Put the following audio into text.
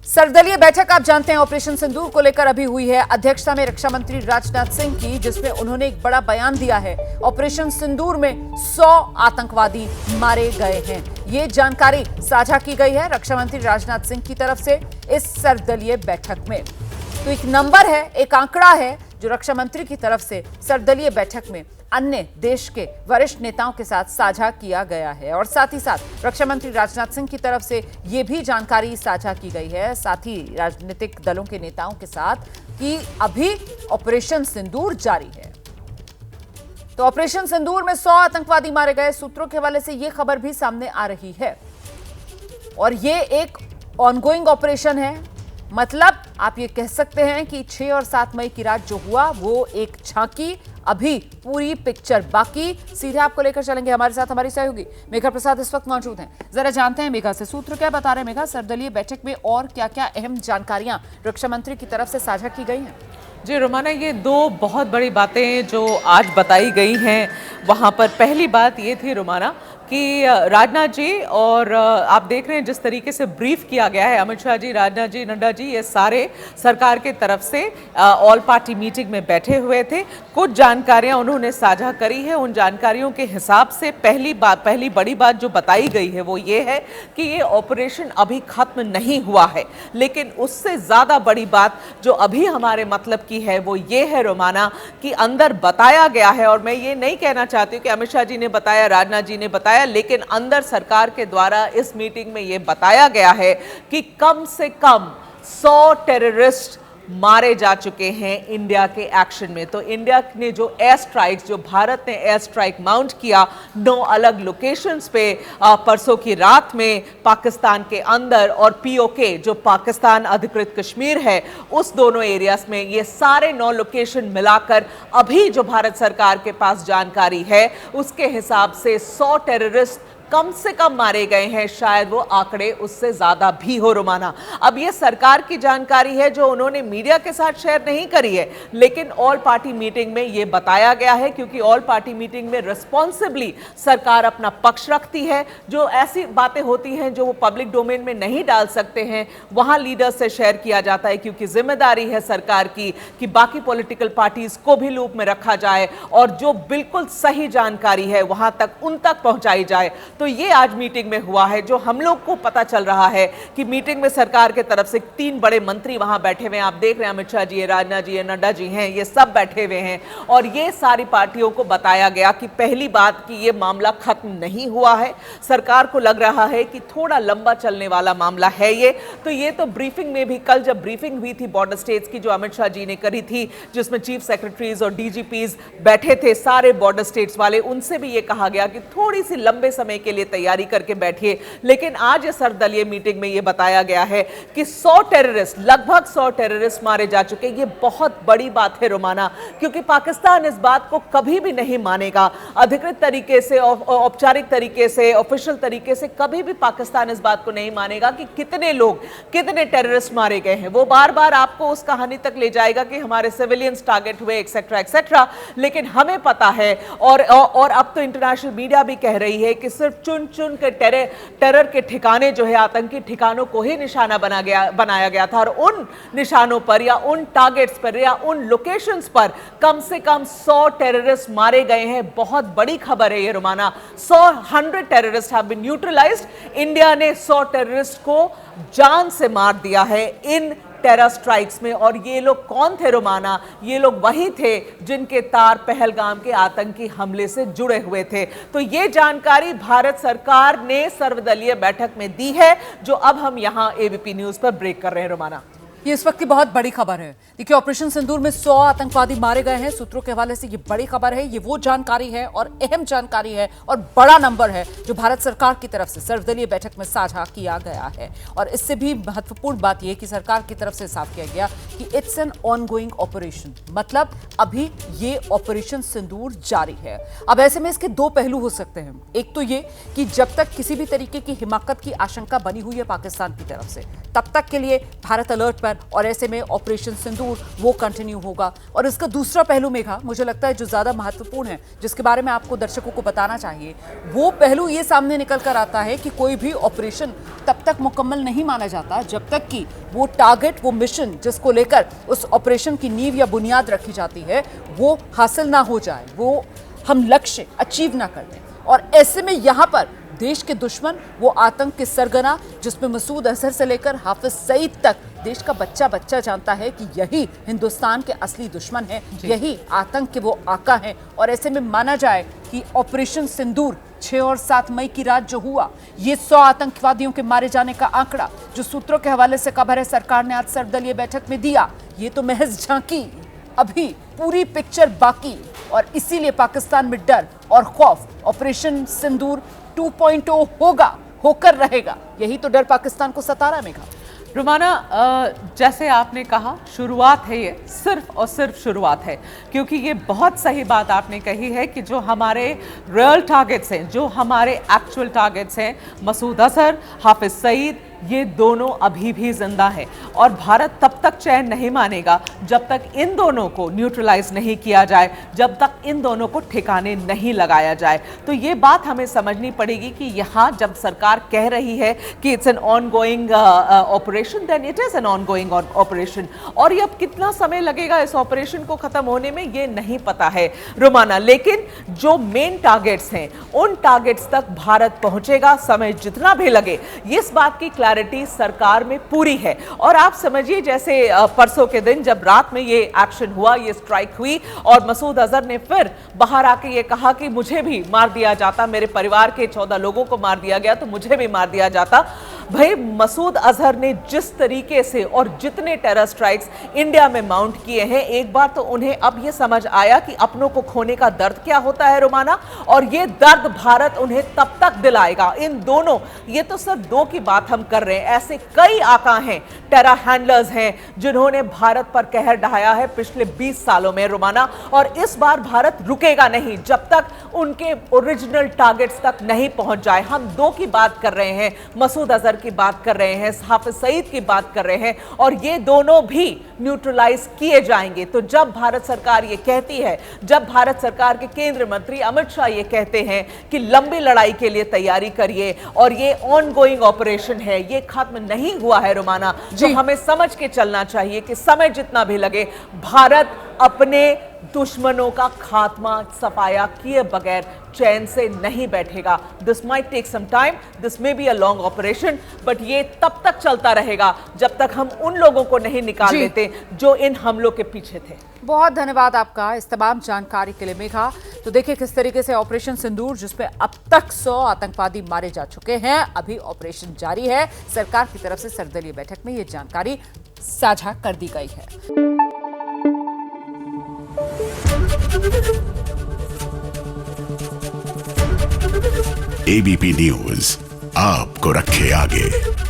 सर्वदलीय बैठक आप जानते हैं ऑपरेशन सिंदूर को लेकर अभी हुई है। अध्यक्षता में रक्षा मंत्री राजनाथ सिंह की, जिसमें उन्होंने एक बड़ा बयान दिया है। ऑपरेशन सिंदूर में 100 आतंकवादी मारे गए हैं, ये जानकारी साझा की गई है रक्षा मंत्री राजनाथ सिंह की तरफ से इस सर्वदलीय बैठक में। तो एक नंबर है, एक आंकड़ा है जो रक्षा मंत्री की तरफ से सर्वदलीय बैठक में अन्य देश के वरिष्ठ नेताओं के साथ साझा किया गया है। और साथ ही साथ रक्षा मंत्री राजनाथ सिंह की तरफ से यह भी जानकारी साझा की गई है, साथ ही राजनीतिक दलों के नेताओं के साथ, कि अभी ऑपरेशन सिंदूर जारी है। तो ऑपरेशन सिंदूर में 100 आतंकवादी मारे गए, सूत्रों के हवाले से यह खबर भी सामने आ रही है। और यह एक ऑनगोइंग ऑपरेशन है, मतलब आप ये कह सकते हैं कि 6 और 7 मई की रात जो हुआ वो एक झांकी, अभी पूरी पिक्चर बाकी। सीधे आपको लेकर चलेंगे, हमारे साथ हमारी सहयोगी मेघा प्रसाद इस वक्त मौजूद हैं। जरा जानते हैं मेघा से, सूत्र क्या बता रहे हैं मेघा, सर्वदलीय बैठक में और क्या क्या अहम जानकारियां रक्षा मंत्री की तरफ से साझा की गई हैं? जी रोमाना, ये दो बहुत बड़ी बातें जो आज बताई गई हैं वहाँ पर। पहली बात ये थी रोमाना कि राजनाथ जी, और आप देख रहे हैं जिस तरीके से ब्रीफ किया गया है, अमित शाह जी, राजनाथ जी, नड्डा जी, ये सारे सरकार के तरफ से ऑल पार्टी मीटिंग में बैठे हुए थे। कुछ जानकारियां उन्होंने साझा करी है। उन जानकारियों के हिसाब से पहली बड़ी बात जो बताई गई है वो ये है कि ये ऑपरेशन अभी खत्म नहीं हुआ है। लेकिन उससे ज़्यादा बड़ी बात जो अभी हमारे मतलब की है वो ये है रोमाना, कि अंदर बताया गया है, और मैं ये नहीं कहना चाहती हूँ कि अमित शाह जी ने बताया, राजनाथ जी ने बताया, लेकिन अंदर सरकार के द्वारा इस मीटिंग में यह बताया गया है कि कम से कम 100 टेररिस्ट मारे जा चुके हैं इंडिया के एक्शन में। तो इंडिया ने जो एयर स्ट्राइक्स, जो भारत ने एयर स्ट्राइक माउंट किया 9 अलग लोकेशंस पे परसों की रात में पाकिस्तान के अंदर, और पीओके जो पाकिस्तान अधिकृत कश्मीर है उस दोनों एरियाज में, ये सारे 9 लोकेशन मिलाकर अभी जो भारत सरकार के पास जानकारी है उसके हिसाब से 100 टेररिस्ट कम से कम मारे गए हैं। शायद वो आंकड़े उससे ज्यादा भी हो रोमाना। अब ये सरकार की जानकारी है जो उन्होंने मीडिया के साथ शेयर नहीं करी है, लेकिन ऑल पार्टी मीटिंग में ये बताया गया है, क्योंकि ऑल पार्टी मीटिंग में रिस्पॉन्सिबली सरकार अपना पक्ष रखती है। जो ऐसी बातें होती हैं जो वो पब्लिक डोमेन में नहीं डाल सकते हैं, वहां लीडर से शेयर किया जाता है, क्योंकि जिम्मेदारी है सरकार की कि बाकी पॉलिटिकल पार्टीज को भी लूप में रखा जाए और जो बिल्कुल सही जानकारी है वहां तक उन तक पहुंचाई जाए। तो ये आज मीटिंग में हुआ है। जो हम लोग को पता चल रहा है कि मीटिंग में सरकार के तरफ से 3 बड़े मंत्री वहां बैठे हुए हैं। आप देख रहे हैं अमित शाह जी, राजनाथ जी, नड्डा जी हैं, ये सब बैठे हुए हैं। और ये सारी पार्टियों को बताया गया कि पहली बात कि ये मामला खत्म नहीं हुआ है। सरकार को लग रहा है कि थोड़ा लंबा चलने वाला मामला है ये। तो ये तो ब्रीफिंग में भी, कल जब ब्रीफिंग हुई थी बॉर्डर स्टेट्स की जो अमित शाह जी ने करी थी, जिसमें चीफ सेक्रेटरीज और डीजीपीज बैठे थे सारे बॉर्डर स्टेट्स वाले, उनसे भी ये कहा गया कि थोड़ी सी लंबे समय के लिए तैयारी करके बैठिए। लेकिन आज इस सर्वदलीय मीटिंग में यह बताया गया है कि 100 टेररिस्ट, लगभग 100 टेररिस्ट मारे जा चुके। ये बहुत बड़ी बात है रोमाना, क्योंकि पाकिस्तान इस बात को कभी भी नहीं मानेगा। अधिकृत तरीके से, औपचारिक तरीके से, ऑफिशियल तरीके से कभी भी पाकिस्तान इस बात को नहीं मानेगा कि कितने लोग, कितने टेररिस्ट मारे गए हैं। वो बार बार आपको उस कहानी तक ले जाएगा कि हमारे सिविलियंस टारगेट हुए, एक्सेट्रा एक्सेट्रा। लेकिन हमें पता है, और अब तो इंटरनेशनल मीडिया भी कह रही है कि सिर्फ चुन के टेरर के ठिकाने जो है, आतंकी ठिकानों को ही निशाना बनाया गया था। और उन निशानों पर या उन टारगेट्स पर या उन लोकेशंस पर कम से कम 100 टेररिस्ट मारे गए हैं। बहुत बड़ी खबर है ये Romana. 100 terrorist have been neutralised. India ने 100 टेररिस्ट को जान से मार दिया है इन टेरर स्ट्राइक्स में। और ये लोग कौन थे रोमाना? ये लोग वही थे जिनके तार पहलगाम के आतंकी हमले से जुड़े हुए थे। तो ये जानकारी भारत सरकार ने सर्वदलीय बैठक में दी है, जो अब हम यहां एबीपी न्यूज पर ब्रेक कर रहे हैं रोमाना। ये इस वक्त की बहुत बड़ी खबर है। देखिए, ऑपरेशन सिंदूर में 100 आतंकवादी मारे गए हैं, सूत्रों के हवाले से ये बड़ी खबर है। ये वो जानकारी है और अहम जानकारी है और बड़ा नंबर है जो भारत सरकार की तरफ से सर्वदलीय बैठक में साझा किया गया है। और इससे भी महत्वपूर्ण बात यह कि सरकार की तरफ से साफ किया गया कि इट्स एन ऑनगोइंग ऑपरेशन, मतलब अभी ये ऑपरेशन सिंदूर जारी है। अब ऐसे में इसके दो पहलू हो सकते हैं। एक तो ये कि जब तक किसी भी तरीके की हिमाकत की आशंका बनी हुई है पाकिस्तान की तरफ से, तब तक के लिए भारत अलर्ट पर, और ऐसे में ऑपरेशन सिंदूर वो कंटिन्यू होगा। और इसका दूसरा पहलू मेघा, मुझे लगता है जो ज्यादा महत्वपूर्ण है, जिसके बारे में आपको दर्शकों को बताना चाहिए, वो पहलू ये सामने निकल कर आता है कि कोई भी ऑपरेशन तब तक मुकम्मल नहीं माना जाता जब तक कि वो टारगेट, वो मिशन जिसको लेकर उस ऑपरेशन की नींव या बुनियाद रखी जाती है, वो हासिल ना हो जाए, वो हम लक्ष्य अचीव ना कर लें। और ऐसे में यहां पर देश के दुश्मन, वो आतंक के सरगना, जिसमें मसूद अजहर से लेकर हाफिज सईद तक देश का बच्चा बच्चा जानता है कि यही हिंदुस्तान के असली दुश्मन है, यही आतंक के वो आका हैं। और ऐसे में माना जाए कि ऑपरेशन सिंदूर 6 और 7 मई की रात जो हुआ, ये 100 आतंकवादियों के मारे जाने का आंकड़ा जो सूत्रों के हवाले से खबर है सरकार ने आज सर्वदलीय बैठक में दिया, ये तो महज झांकी, अभी पूरी पिक्चर बाकी। और इसीलिए पाकिस्तान में डर और खौफ ऑपरेशन सिंदूर 2.0 होगा, होकर रहेगा, यही तो डर पाकिस्तान को सता रहा है मेघा। रुमाना, जैसे आपने कहा, शुरुआत है, ये सिर्फ और सिर्फ शुरुआत है, क्योंकि ये बहुत सही बात आपने कही है कि जो हमारे रियल टारगेट्स हैं, जो हमारे एक्चुअल टारगेट्स हैं, मसूद अजहर, हाफिज सईद, ये दोनों अभी भी जिंदा है। और भारत तब तक चैन नहीं मानेगा जब तक इन दोनों को न्यूट्रलाइज नहीं किया जाए, जब तक इन दोनों को ठिकाने नहीं लगाया जाए। तो ये बात हमें समझनी पड़ेगी कि यहाँ जब सरकार कह रही है कि it's an ongoing operation, then it is an ongoing operation. और ये अब कितना समय लगेगा इस ऑपरेशन को खत्म होने में, ये नहीं पता है रुमाना। लेकिन जो मेन टारगेट्स हैं, उन टारगेट्स तक भारत पहुंचेगा, समय जितना भी लगे। इस बात की क्लैरिटी सरकार में पूरी है। और आप समझिए, जैसे परसों के दिन जब रात में ये एक्शन हुआ, ये स्ट्राइक हुई, और मसूद अजहर ने फिर बाहर आके ये कहा कि मुझे भी मार दिया जाता, मेरे परिवार के 14 लोगों को मार दिया गया, तो मुझे भी मार दिया जाता। भाई, मसूद अजहर ने जिस तरीके से और जितने टेरर स्ट्राइक्स इंडिया में माउंट किए हैं, एक बार तो उन्हें अब ये समझ आया कि अपनों को खोने का दर्द क्या होता है रुमाना। और ये दर्द भारत उन्हें तब तक दिलाएगा। इन दोनों, ये तो सिर्फ दो की बात हम कर रहे हैं, ऐसे कई आका हैं, टेरर हैंडलर्स हैं, जिन्होंने भारत पर कहर ढाया है पिछले 20 सालों में रुमाना। और इस बार भारत रुकेगा नहीं जब तक उनके ओरिजिनल टारगेट्स तक नहीं पहुंच जाए। हम दो की बात कर रहे हैं, मसूद अजहर की बात कर रहे हैं, हाफिज सईद की बात कर रहे हैं, और ये दोनों भी न्यूट्रलाइज किए जाएंगे। तो जब भारत सरकार ये कहती है, जब भारत सरकार के केंद्रीय मंत्री अमित शाह ये कहते हैं कि लंबी लड़ाई के लिए तैयारी करिए और ये ऑनगोइंग ऑपरेशन है, ये खत्म नहीं हुआ है रुमाना, जो हमें समझ के चलना चाहिए कि समय जितना भी लगे, भारत अपने दुश्मनों का खात्मा सफाया किए बगैर चैन से नहीं बैठेगा। This might take some time, this may be a long operation, but ये तब तक चलता रहेगा जब तक हम उन लोगों को नहीं निकाल देते जो इन हमलों के पीछे थे। बहुत धन्यवाद आपका इस तमाम जानकारी के लिए मेघा। तो देखिए किस तरीके से ऑपरेशन सिंदूर, जिसपे अब तक 100 आतंकवादी मारे जा चुके हैं, अभी ऑपरेशन जारी है। सरकार की तरफ से सर्वदलीय बैठक में ये जानकारी साझा कर दी गई है। एबीपी न्यूज आपको रखे आगे।